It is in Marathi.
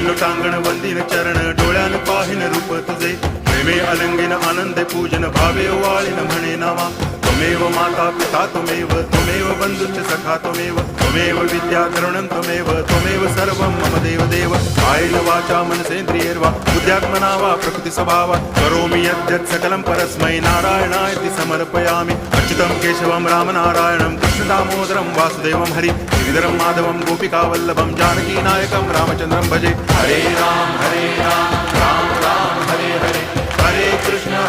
लोटांगण वंदिन चरण डोळ्यान पाहिन रूप तुझे प्रेमे अलंगिन आनंदे पूजन भावे वाळीन म्हणे नामा त्वमेव माता पिता त्वमेव बंधुश्च सखा त्वमेव विद्या करुणं त्वमेव सर्वं मम देव कायेन वाचा मनसेन्द्रियैर्वा बुद्ध्यात्मना वा प्रकृति स्वभावात् करोमि यद्यत् सकलं परस्मै नारायणायति समर्पयामि अच्युतं केशवं रामनारायणं कृष्णदामोदरं वासुदेवं हरि गिरिधरं माधवं गोपिकावल्लभं जानकीनायकं रामचन्द्रं भजे हरे राम राम राम हरे हरे हरे कृष्ण